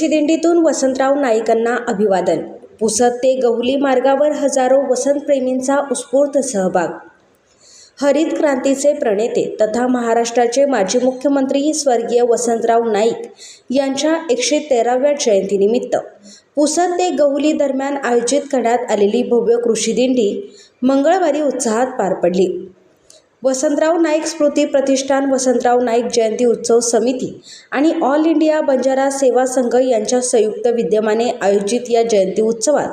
कृषी दिंडीतून वसंतराव नाईकांना अभिवादन। पुसद ते गहुली मार्गावर हजारो वसंतप्रेमींचा उत्स्फूर्त सहभाग। हरित क्रांतीचे प्रणेते तथा महाराष्ट्राचे माजी मुख्यमंत्री स्वर्गीय वसंतराव नाईक यांच्या 113व्या जयंतीनिमित्त पुसद ते गहुली दरम्यान आयोजित करण्यात आलेली भव्य कृषी दिंडी मंगळवारी उत्साहात पार पडली। वसंतराव नाईक स्मृती प्रतिष्ठान, वसंतराव नाईक जयंती उत्सव समिती आणि ऑल इंडिया बंजारा सेवा संघ यांच्या संयुक्त विद्यमाने आयोजित या जयंती उत्सवात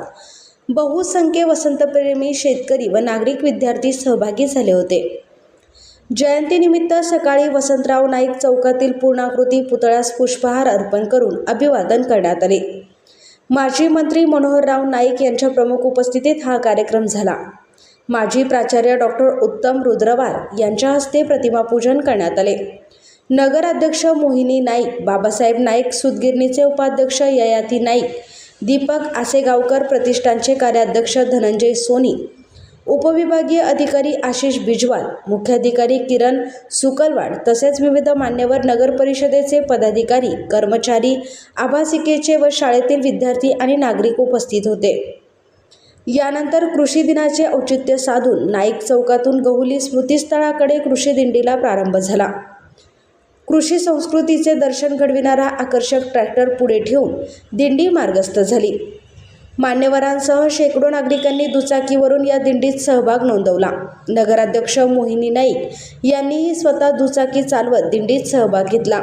बहुसंख्य वसंतप्रेमी शेतकरी व नागरिक विद्यार्थी सहभागी झाले होते। जयंतीनिमित्त सकाळी वसंतराव नाईक चौकातील पूर्णाकृती पुतळ्यास पुष्पहार अर्पण करून अभिवादन करण्यात आले। माजी मंत्री मनोहरराव नाईक यांच्या प्रमुख उपस्थितीत हा कार्यक्रम झाला। माजी प्राचार्य डॉक्टर उत्तम रुद्रवार यांच्या हस्ते प्रतिमापूजन करण्यात आले। नगराध्यक्ष मोहिनी नाईक, बाबासाहेब नाईक सूतगिरणीचे उपाध्यक्ष ययाती नाईक, दीपक आसेगावकर प्रतिष्ठानचे कार्याध्यक्ष धनंजय सोनी, उपविभागीय अधिकारी आशिष बिजवाल, मुख्याधिकारी किरण सुकलवाड तसेच विविध मान्यवर, नगर परिषदेचे पदाधिकारी, कर्मचारी, आभासिकेचे व शाळेतील विद्यार्थी आणि नागरिक उपस्थित होते। यानंतर कृषी दिनाचे औचित्य साधून नाईक चौकातून गहुली स्मृतिस्थळाकडे कृषी दिंडीला प्रारंभ झाला। कृषी संस्कृतीचे दर्शन घडविणारा आकर्षक ट्रॅक्टर पुढे ठेवून दिंडी मार्गस्थ झाली। मान्यवरांसह शेकडो नागरिकांनी दुचाकीवरून या दिंडीत सहभाग नोंदवला। नगराध्यक्ष मोहिनी नाईक यांनीही स्वतः दुचाकी चालवत दिंडीत सहभाग घेतला।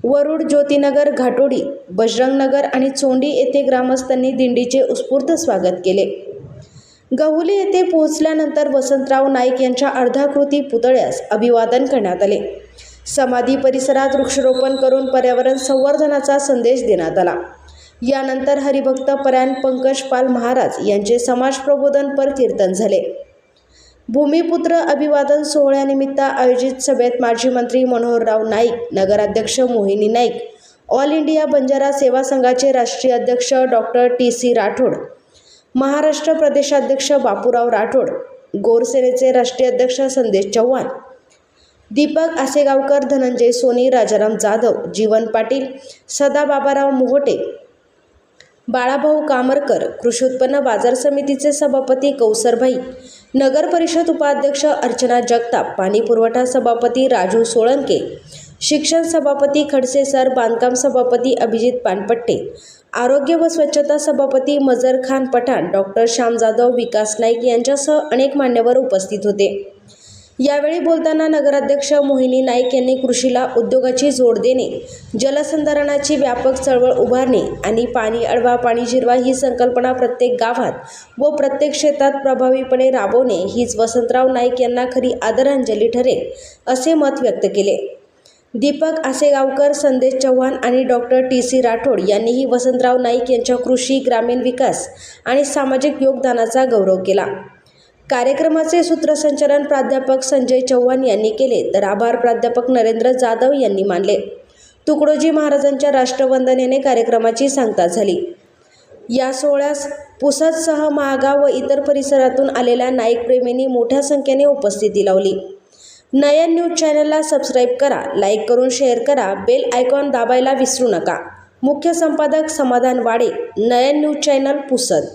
वरुड, ज्योतिनगर, घाटोडी, बजरंगनगर आणि चोंडी येथे ग्रामस्थांनी दिंडीचे उत्स्फूर्त स्वागत केले। गहुली येथे पोहोचल्यानंतर वसंतराव नाईक यांच्या अर्धाकृती पुतळ्यास अभिवादन करण्यात आले। समाधी परिसरात वृक्षारोपण करून पर्यावरण संवर्धनाचा संदेश देण्यात आला। यानंतर हरिभक्त परायण पंकज पाल महाराज यांचे समाज प्रबोधनपर कीर्तन झाले। भूमिपुत्र अभिवादन सोहळ्यानिमित्त आयोजित सभेत माजी मंत्री मनोहरराव नाईक, नगराध्यक्ष मोहिनी नाईक, ऑल इंडिया बंजारा सेवा संघाचे राष्ट्रीय अध्यक्ष डॉक्टर TC राठोड, महाराष्ट्र प्रदेशाध्यक्ष बापूराव राठोड, गोरसेनेचे राष्ट्रीय अध्यक्ष संदेश चव्हाण, दीपक आसेगावकर, धनंजय सोनी, राजाराम जाधव, जीवन पाटील, सदाबाबाराव मुहोटे, बाळाभाऊ कामरकर, कृषी उत्पन्न बाजार समितीचे सभापती कौसरभाई, नगर परिषद उपाध्यक्ष अर्चना जगताप, पाणी पुरवठा सभापती राजू सोळंके, शिक्षण सभापती खडसे सर, बांधकाम सभापती अभिजित पानपट्टे, आरोग्य व स्वच्छता सभापती मजर खान पठाण, डॉक्टर श्याम जाधव, विकास नाईक यांच्यासह अनेक मान्यवर उपस्थित होते। यावेळी बोलताना नगराध्यक्ष मोहिनी नाईक यांनी कृषीला उद्योगाची जोड देणे, जलसंधारणाची व्यापक चळवळ उभारणे आणि पाणी अडवा पाणी जिरवा ही संकल्पना प्रत्येक गावात व प्रत्येक क्षेत्रात प्रभावीपणे राबवणे हीच वसंतराव नाईक यांना खरी आदरांजली ठरेल असे मत व्यक्त केले। दीपक आसेगावकर, संदेश चव्हाण आणि डॉक्टर TC राठोड यांनीही वसंतराव नाईक यांच्या कृषी, ग्रामीण विकास आणि सामाजिक योगदानाचा गौरव केला। कार्यक्रमाचे सूत्रसंचालन प्राध्यापक संजय चव्हाण यांनी केले तर आभार प्राध्यापक नरेंद्र जाधव यांनी मानले। तुकडोजी महाराजांच्या राष्ट्रवंदनेने कार्यक्रमाची सांगता झाली। या सोहळ्यास पुसदसह महागाव व इतर परिसरातून आलेल्या नाईक प्रेमींनी मोठ्या संख्येने उपस्थिती लावली। नयन न्यूज चॅनलला सबस्क्राईब करा, लाईक करून शेअर करा, बेल आयकॉन दाबायला विसरू नका। मुख्य संपादक समाधान वाडे, नयन न्यूज चॅनल, पुसद।